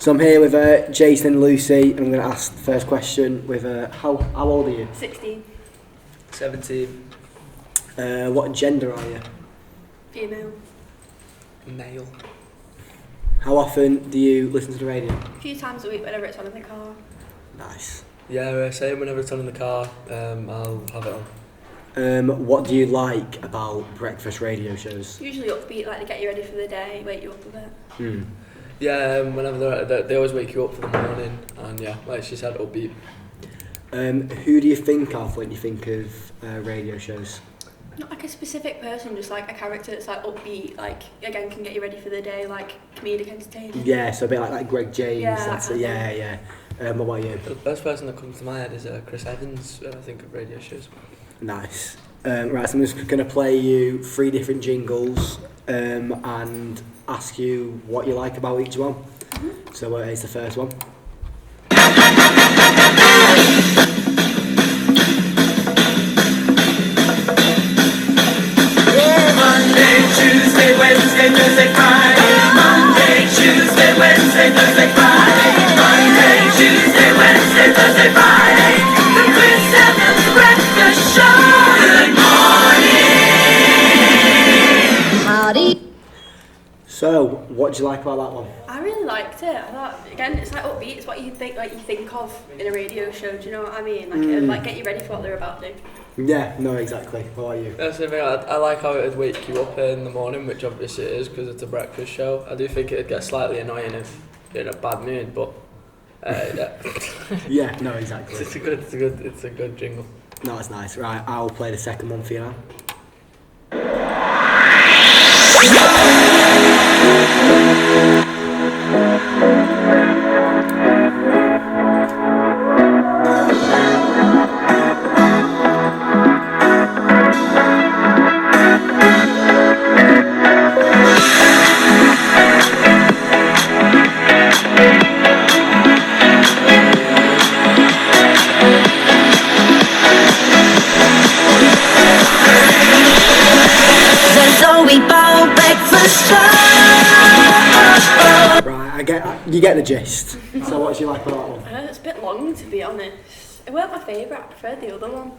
So I'm here with Jason and Lucy, and I'm going to ask the first question with how old are you? 16. 17. What gender are you? Female. Male. How often do you listen to the radio? A few times a week whenever it's on in the car. Nice. Yeah, same whenever it's on in the car, I'll have it on. What do you like about breakfast radio shows? Usually upbeat, like to get you ready for the day, wake you up a bit. Yeah, whenever they always wake you up for the morning, and yeah, like she said, upbeat. Who do you think of when you think of radio shows? Not like a specific person, just like a character that's like upbeat, like again can get you ready for the day, like comedic entertaining. Yeah, so a bit like Greg James. Yeah, That's it. Yeah. What about you? The best person that comes to my head is Chris Evans. I think of radio shows. Nice. Right, so I'm just going to play you 3 different jingles and ask you what you like about each one. So here's the first one. Monday, Tuesday, Wednesday, Thursday, Friday. Monday, Tuesday, Wednesday, Thursday, Friday. Monday, Tuesday, Wednesday, Thursday, Friday. The Chris Evans Breakfast Show. Good morning. Howdy. So, what do you like about that one? I really liked it. I thought again it's like upbeat, it's what you think of in a radio show, do you know what I mean? Like it'll like get you ready for what they're about to do. Yeah, no, exactly. What about you? That's the thing, I like how it would wake you up in the morning, which obviously it is because it's a breakfast show. I do think it'd get slightly annoying if you're in a bad mood, but yeah. Yeah, no, exactly. It's a good jingle. No, it's nice. Right, I'll play the second one for you now. You get the gist. So what do you like about that one? It's a bit long, to be honest. It weren't my favourite, I preferred the other one.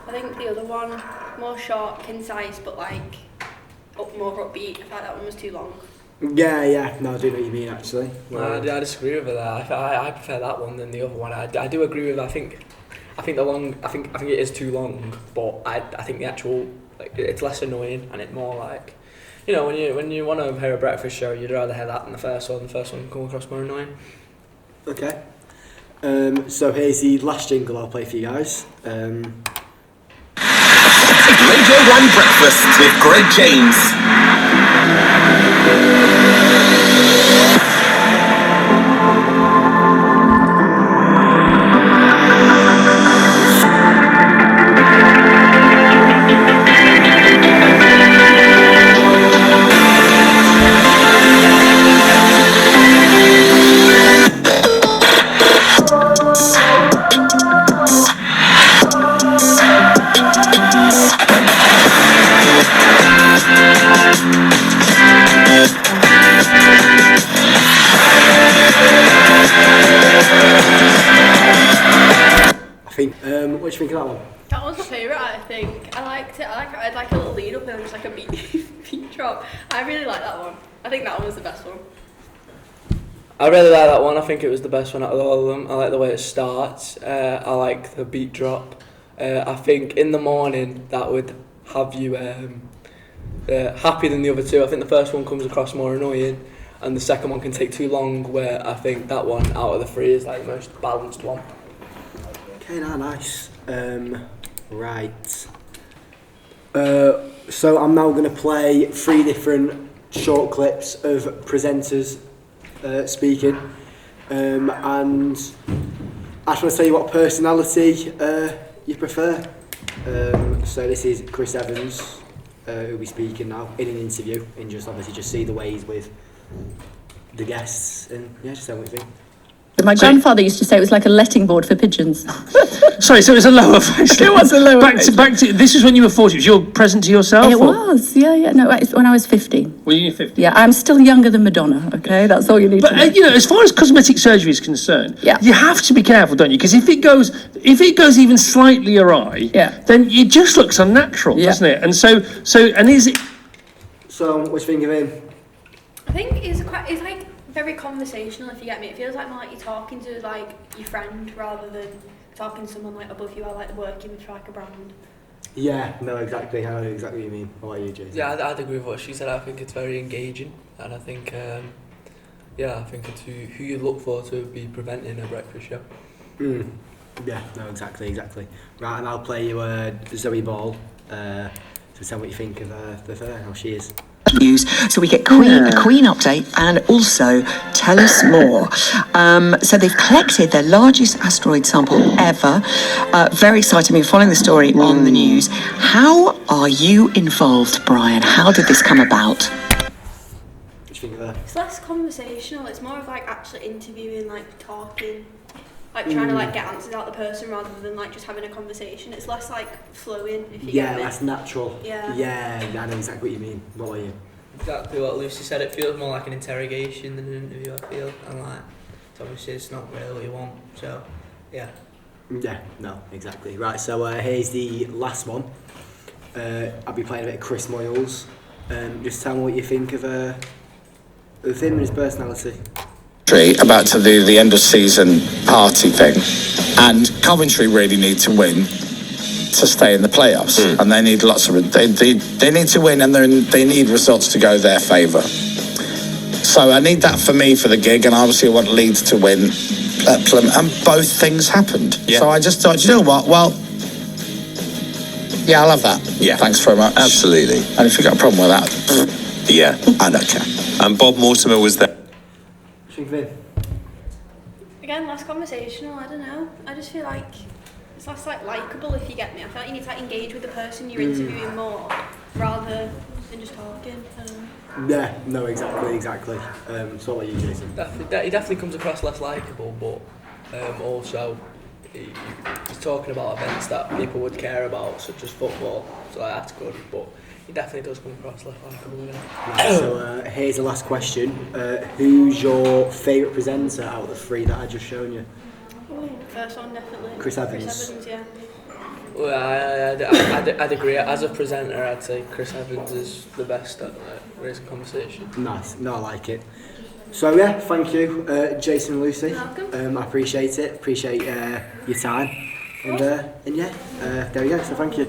I think the other one, more short, concise, but like more upbeat. I thought that one was too long. Yeah. No, I do know what you mean actually. I disagree with that. I prefer that one than the other one. I do agree with. I think it is too long, but I think the actual it's less annoying and it's more like. You know, when you want to hear a breakfast show, you'd rather hear that than the first one. The first one can come across more annoying. Okay. So here's the last jingle I'll play for you guys. Radio 1 Breakfast with Greg James. What do you think of that one? That was my favourite, I think. I liked it. I had like a little lead up and just like a beat drop. I really like that one. I think that one was the best one. I really like that one. I think it was the best one out of all of them. I like the way it starts. I like the beat drop. I think in the morning that would have you happier than the other two. I think the first one comes across more annoying and the second one can take too long, where I think that one out of the 3 is like the most balanced one. Okay, nice. Right. So I'm now going to play 3 different short clips of presenters speaking, and I just want to tell you what personality you prefer. So this is Chris Evans, who'll be speaking now in an interview, and just obviously just see the way he's with the guests, and yeah, just tell me what you think. My grandfather used to say it was like a letting board for pigeons. Sorry, so it was a lower face. It was a lower back face. back to this is when you were 40. Was your present to yourself? It or- was, yeah. No, it's when I was 15. Were you 50? Yeah, I'm still younger than Madonna, okay? That's all you need But to know. you know, as far as cosmetic surgery is concerned, Yeah. you have to be careful, don't you? Because if it goes even slightly awry, Yeah. then it just looks unnatural, Yeah. doesn't it? And so and is it? So, what do you think of him? I think it's like very conversational, if you get me. It feels like more like you're talking to like your friend rather than talking to someone like above you or like working for like a brand. Yeah, no, exactly. I know exactly what you mean. What about you, Jason? Yeah, I'd agree with what she said. I think it's very engaging, and I think, I think it's who you look for to be presenting a breakfast show. Yeah, no, exactly. Right, and I'll play you Zoe Ball to tell what you think of her, how she is. News, so we get a Queen update and also tell us more. So they've collected their largest asteroid sample ever. Very exciting. We're following the story on the news. How are you involved, Brian? How did this come about? What do you think of her? It's less conversational, it's more of like actually interviewing, like talking, like trying to like get answers out of the person rather than like just having a conversation. It's less like flowing, if you Yeah, get me. that's natural. Yeah. Yeah, I know exactly what you mean. What about you? Exactly what Lucy said. It feels more like an interrogation than an interview. I feel, and like, obviously, it's not really what you want. So, yeah. Yeah, no, exactly. Right, so here's the last one. I'll be playing a bit of Chris Moyles. Just tell me what you think of him and his personality. About to do the end of season party thing, and Coventry really need to win to stay in the playoffs, and they need lots of they need to win, and they need results to go their favour. So I need that for me for the gig, and obviously I want Leeds to win at Plymouth, and both things happened. Yeah. So I just thought, you know what? Well, yeah, I'll have that. Yeah. Thanks very much. Absolutely. And if you've got a problem with that, Yeah. I don't care. And Bob Mortimer was there. What do you think of him? Again, less conversational, I don't know. I just feel like it's less like likeable, if you get me. I feel like you need to like engage with the person you're interviewing more rather than just talking. I don't know. Yeah, no, exactly. So what about you, Jason? He definitely comes across less likeable, but also he's talking about events that people would care about, such as football. So like, that's good, but he definitely does come across less likeable. Yeah. Right, so here's the last question. Who's your favourite presenter out of the three that I just shown you? First one, definitely. Chris Evans. Chris Evans, yeah. Well, I'd agree. As a presenter, I'd say Chris Evans is the best at raising conversation. Nice, no, I like it. So yeah, thank you, Jason and Lucy. You're welcome. I appreciate it. Appreciate your time. And yeah, there we go. So thank you.